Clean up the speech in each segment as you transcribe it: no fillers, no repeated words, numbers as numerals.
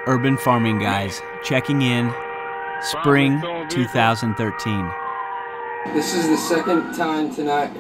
Urban Farming Guys, checking in, spring 2013. This is the second time tonight.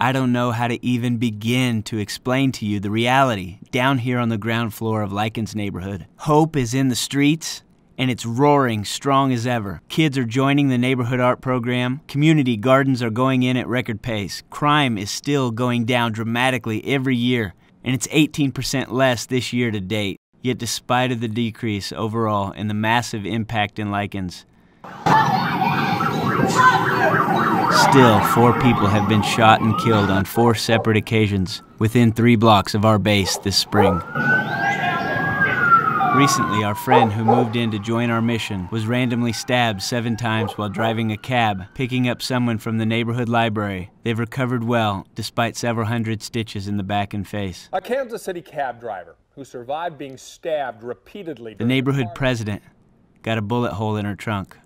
I don't know how to even begin to explain to you the reality down here on the ground floor of Likens neighborhood. Hope is in the streets, and it's roaring strong as ever. Kids are joining the neighborhood art program. Community gardens are going in at record pace. Crime is still going down dramatically every year, and it's 18% less this year to date. Yet despite of the decrease overall and the massive impact in Likens, still 4 people have been shot and killed on 4 separate occasions within 3 blocks of our base this spring. Recently, our friend who moved in to join our mission was randomly stabbed 7 times while driving a cab, picking up someone from the neighborhood library. They've recovered well, despite several hundred stitches in the back and face. A Kansas City cab driver who survived being stabbed repeatedly. The neighborhood president got a bullet hole in her trunk.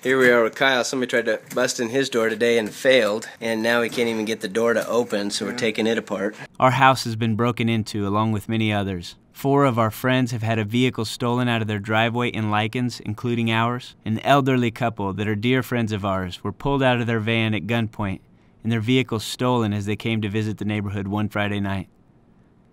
Here we are with Kyle. Somebody tried to bust in his door today and failed, and now we can't even get the door to open, so we're taking it apart. Our house has been broken into, along with many others. 4 of our friends have had a vehicle stolen out of their driveway in Likens, including ours. An elderly couple that are dear friends of ours were pulled out of their van at gunpoint, and their vehicle stolen as they came to visit the neighborhood one Friday night.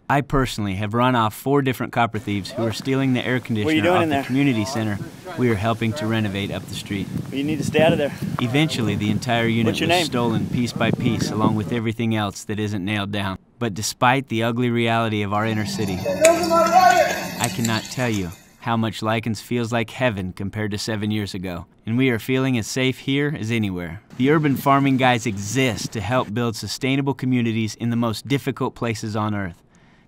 I personally have run off 4 different copper thieves who are stealing the air conditioner off the community center we are helping to renovate up the street. You need to stay out of there. Eventually, the entire unit was stolen piece by piece, along with everything else that isn't nailed down. But despite the ugly reality of our inner city, I cannot tell you how much Likens feels like heaven compared to 7 years ago, and we are feeling as safe here as anywhere. The Urban Farming Guys exist to help build sustainable communities in the most difficult places on earth.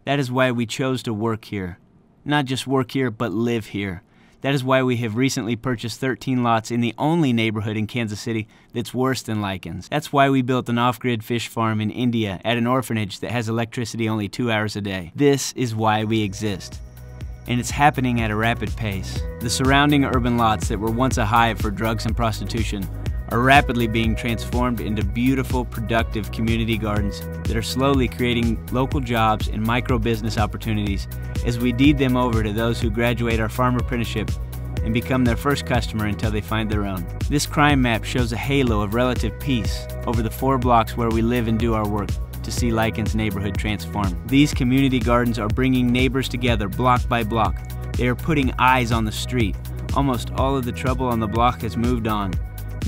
That is why we chose to work here. Not just work here, but live here. That is why we have recently purchased 13 lots in the only neighborhood in Kansas City that's worse than Likens. That's why we built an off-grid fish farm in India at an orphanage that has electricity only 2 hours a day. This is why we exist. And it's happening at a rapid pace. The surrounding urban lots that were once a hive for drugs and prostitution are rapidly being transformed into beautiful, productive community gardens that are slowly creating local jobs and micro-business opportunities as we deed them over to those who graduate our farm apprenticeship and become their first customer until they find their own. This crime map shows a halo of relative peace over the 4 blocks where we live and do our work to see Likens neighborhood transform. These community gardens are bringing neighbors together block by block. They are putting eyes on the street. Almost all of the trouble on the block has moved on.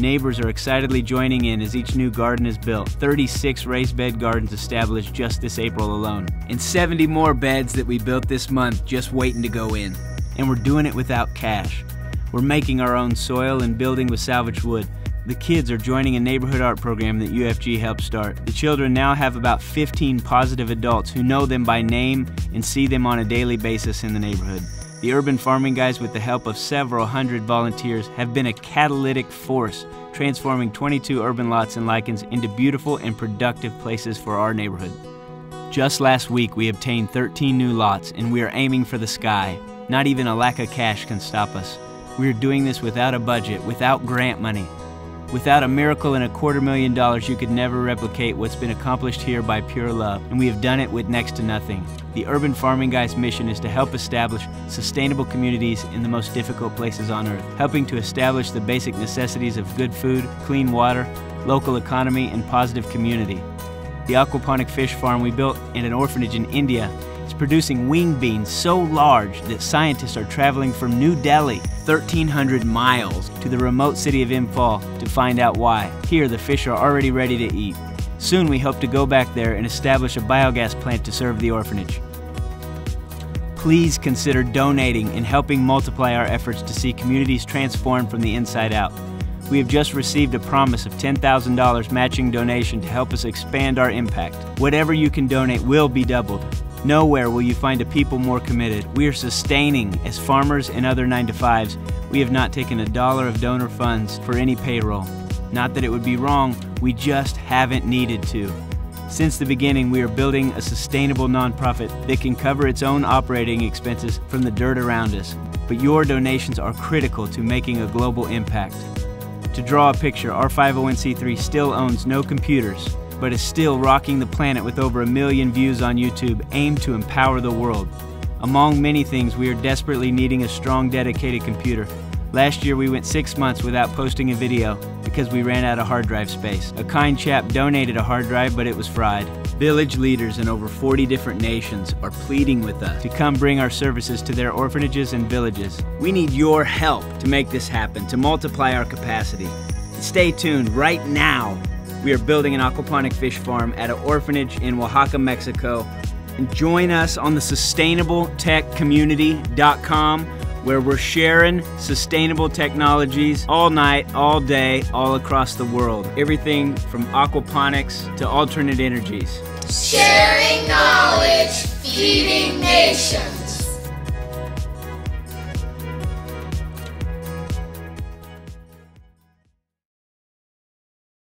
Neighbors are excitedly joining in as each new garden is built. 36 raised bed gardens established just this April alone. And 70 more beds that we built this month just waiting to go in. And we're doing it without cash. We're making our own soil and building with salvaged wood. The kids are joining a neighborhood art program that UFG helped start. The children now have about 15 positive adults who know them by name and see them on a daily basis in the neighborhood. The Urban Farming Guys, with the help of several hundred volunteers, have been a catalytic force, transforming 22 urban lots in Likens into beautiful and productive places for our neighborhood. Just last week, we obtained 13 new lots, and we are aiming for the sky. Not even a lack of cash can stop us. We are doing this without a budget, without grant money. Without a miracle and $250,000, you could never replicate what's been accomplished here by pure love, and we have done it with next to nothing. The Urban Farming Guys' mission is to help establish sustainable communities in the most difficult places on earth, helping to establish the basic necessities of good food, clean water, local economy, and positive community. The aquaponic fish farm we built in an orphanage in India is producing winged beans so large that scientists are traveling from New Delhi 1,300 miles to the remote city of Imphal to find out why. Here, the fish are already ready to eat. Soon, we hope to go back there and establish a biogas plant to serve the orphanage. Please consider donating and helping multiply our efforts to see communities transformed from the inside out. We have just received a promise of $10,000 matching donation to help us expand our impact. Whatever you can donate will be doubled. Nowhere will you find a people more committed. We are sustaining as farmers and other 9-to-5s. We have not taken a dollar of donor funds for any payroll. Not that it would be wrong, we just haven't needed to. Since the beginning, we are building a sustainable nonprofit that can cover its own operating expenses from the dirt around us. But your donations are critical to making a global impact. To draw a picture, our 501c3 still owns no computers, but is still rocking the planet with over 1 million views on YouTube, aimed to empower the world. Among many things, we are desperately needing a strong, dedicated computer. Last year we went 6 months without posting a video because we ran out of hard drive space. A kind chap donated a hard drive, but it was fried. Village leaders in over 40 different nations are pleading with us to come bring our services to their orphanages and villages. We need your help to make this happen, to multiply our capacity. Stay tuned. Right now, we are building an aquaponic fish farm at an orphanage in Oaxaca, Mexico. And join us on the sustainabletechcommunity.com, where we're sharing sustainable technologies all night, all day, all across the world. Everything from aquaponics to alternate energies. Sharing knowledge, feeding nations.